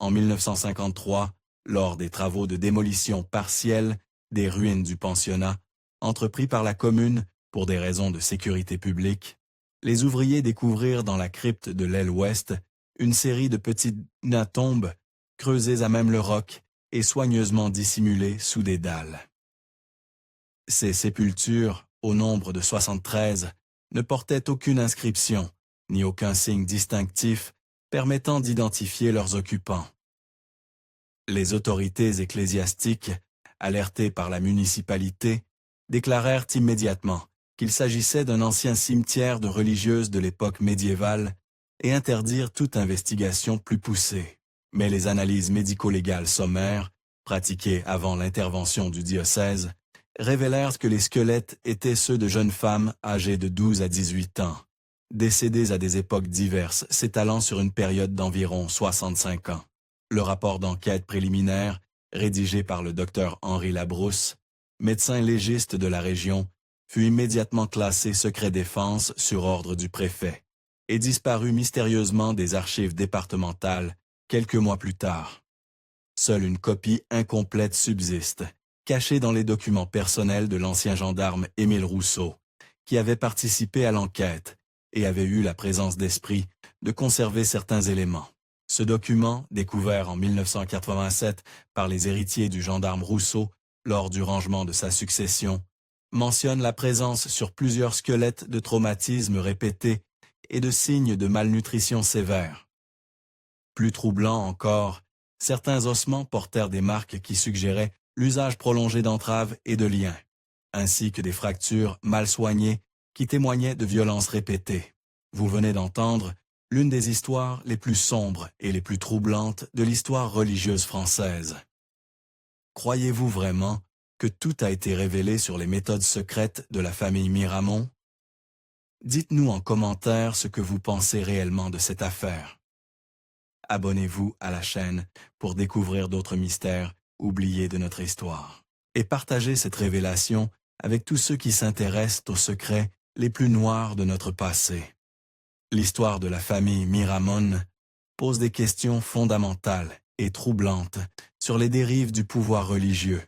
En 1953, lors des travaux de démolition partielle des ruines du pensionnat, entrepris par la commune pour des raisons de sécurité publique, les ouvriers découvrirent dans la crypte de l'aile ouest une série de petites tombes creusées à même le roc et soigneusement dissimulées sous des dalles. Ces sépultures, au nombre de 73, ne portaient aucune inscription, ni aucun signe distinctif permettant d'identifier leurs occupants. Les autorités ecclésiastiques, alertées par la municipalité, déclarèrent immédiatement qu'il s'agissait d'un ancien cimetière de religieuses de l'époque médiévale et interdirent toute investigation plus poussée. Mais les analyses médico-légales sommaires, pratiquées avant l'intervention du diocèse, révélèrent que les squelettes étaient ceux de jeunes femmes âgées de 12 à 18 ans, décédées à des époques diverses s'étalant sur une période d'environ 65 ans. Le rapport d'enquête préliminaire, rédigé par le docteur Henri Labrousse, médecin légiste de la région, fut immédiatement classé secret défense sur ordre du préfet et disparut mystérieusement des archives départementales quelques mois plus tard. Seule une copie incomplète subsiste, cachée dans les documents personnels de l'ancien gendarme Émile Rousseau, qui avait participé à l'enquête et avait eu la présence d'esprit de conserver certains éléments. Ce document, découvert en 1987 par les héritiers du gendarme Rousseau lors du rangement de sa succession, mentionne la présence sur plusieurs squelettes de traumatismes répétés et de signes de malnutrition sévère. Plus troublant encore, certains ossements portèrent des marques qui suggéraient l'usage prolongé d'entraves et de liens, ainsi que des fractures mal soignées qui témoignaient de violences répétées. Vous venez d'entendre l'une des histoires les plus sombres et les plus troublantes de l'histoire religieuse française. Croyez-vous vraiment que tout a été révélé sur les méthodes secrètes de la famille Miramon? Dites-nous en commentaire ce que vous pensez réellement de cette affaire. Abonnez-vous à la chaîne pour découvrir d'autres mystères oubliés de notre histoire. Et partagez cette révélation avec tous ceux qui s'intéressent aux secrets les plus noirs de notre passé. L'histoire de la famille Miramon pose des questions fondamentales et troublantes sur les dérives du pouvoir religieux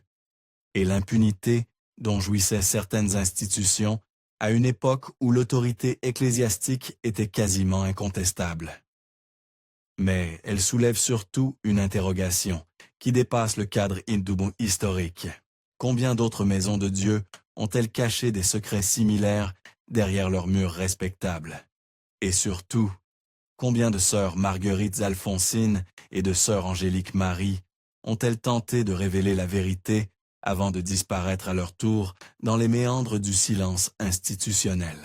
et l'impunité dont jouissaient certaines institutions à une époque où l'autorité ecclésiastique était quasiment incontestable. Mais elle soulève surtout une interrogation qui dépasse le cadre historique. Combien d'autres maisons de Dieu ont-elles caché des secrets similaires derrière leurs murs respectables? Et surtout, combien de sœurs Marguerite Alphonsine et de sœur Angélique Marie ont-elles tenté de révéler la vérité avant de disparaître à leur tour dans les méandres du silence institutionnel?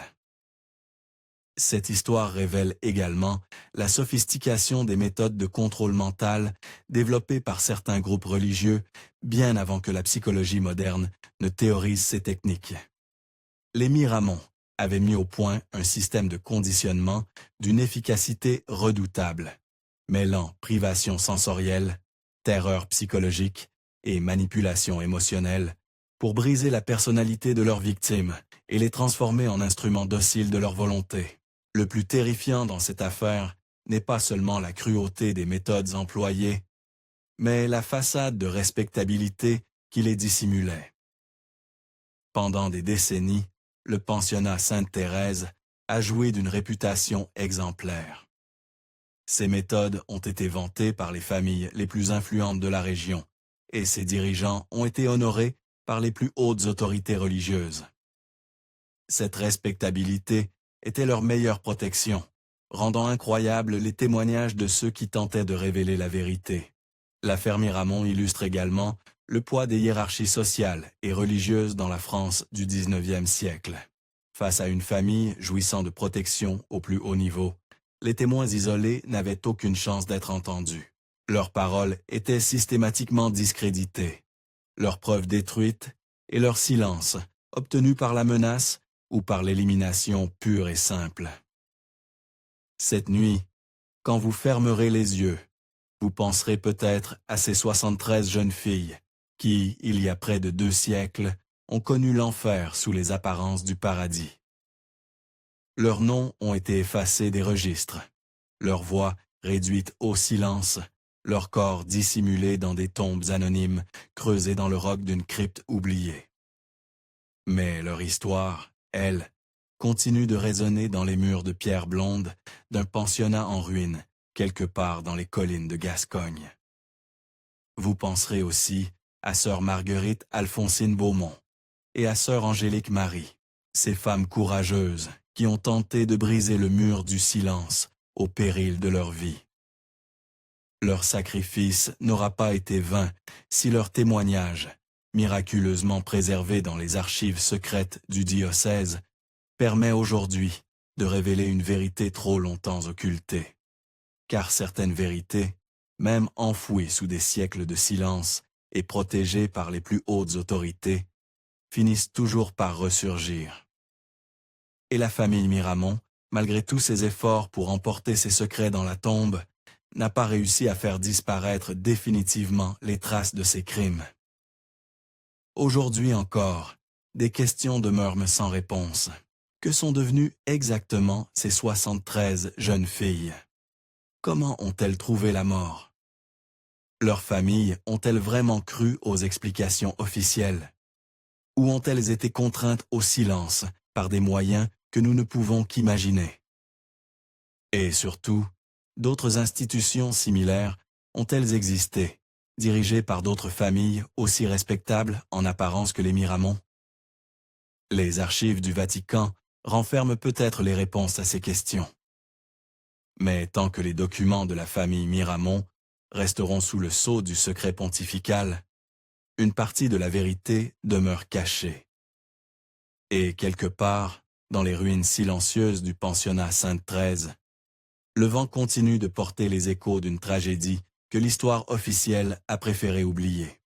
Cette histoire révèle également la sophistication des méthodes de contrôle mental développées par certains groupes religieux bien avant que la psychologie moderne ne théorise ces techniques. Les Miramon avaient mis au point un système de conditionnement d'une efficacité redoutable, mêlant privation sensorielle, terreur psychologique et manipulation émotionnelle pour briser la personnalité de leurs victimes et les transformer en instruments dociles de leur volonté. Le plus terrifiant dans cette affaire n'est pas seulement la cruauté des méthodes employées, mais la façade de respectabilité qui les dissimulait. Pendant des décennies, le pensionnat Sainte-Thérèse a joué d'une réputation exemplaire. Ces méthodes ont été vantées par les familles les plus influentes de la région, et ses dirigeants ont été honorés par les plus hautes autorités religieuses. Cette respectabilité était leur meilleure protection, rendant incroyables les témoignages de ceux qui tentaient de révéler la vérité. L'affaire Miramon illustre également le poids des hiérarchies sociales et religieuses dans la France du XIXe siècle. Face à une famille jouissant de protection au plus haut niveau, les témoins isolés n'avaient aucune chance d'être entendus. Leurs paroles étaient systématiquement discréditées, leurs preuves détruites et leur silence, obtenu par la menace ou par l'élimination pure et simple. Cette nuit, quand vous fermerez les yeux, vous penserez peut-être à ces 73 jeunes filles qui, il y a près de 2 siècles, ont connu l'enfer sous les apparences du paradis. Leurs noms ont été effacés des registres, leurs voix réduites au silence, leurs corps dissimulés dans des tombes anonymes creusées dans le roc d'une crypte oubliée. Mais leur histoire, elle, continue de résonner dans les murs de pierre blonde d'un pensionnat en ruine, quelque part dans les collines de Gascogne. Vous penserez aussi à sœur Marguerite Alphonsine Beaumont et à sœur Angélique Marie, ces femmes courageuses qui ont tenté de briser le mur du silence au péril de leur vie. Leur sacrifice n'aura pas été vain si leur témoignage, miraculeusement préservé dans les archives secrètes du diocèse, permet aujourd'hui de révéler une vérité trop longtemps occultée. Car certaines vérités, même enfouies sous des siècles de silence et protégées par les plus hautes autorités, finissent toujours par ressurgir. Et la famille Miramont, malgré tous ses efforts pour emporter ses secrets dans la tombe, n'a pas réussi à faire disparaître définitivement les traces de ses crimes. Aujourd'hui encore, des questions demeurent sans réponse. Que sont devenues exactement ces 73 jeunes filles? Comment ont-elles trouvé la mort? Leurs familles ont-elles vraiment cru aux explications officielles? Ou ont-elles été contraintes au silence par des moyens que nous ne pouvons qu'imaginer? Et surtout, d'autres institutions similaires ont-elles existé, dirigées par d'autres familles aussi respectables en apparence que les Miramont? Les archives du Vatican renferment peut-être les réponses à ces questions. Mais tant que les documents de la famille Miramont resteront sous le sceau du secret pontifical, une partie de la vérité demeure cachée. Et quelque part, dans les ruines silencieuses du pensionnat Sainte-Thérèse, le vent continue de porter les échos d'une tragédie que l'histoire officielle a préféré oublier.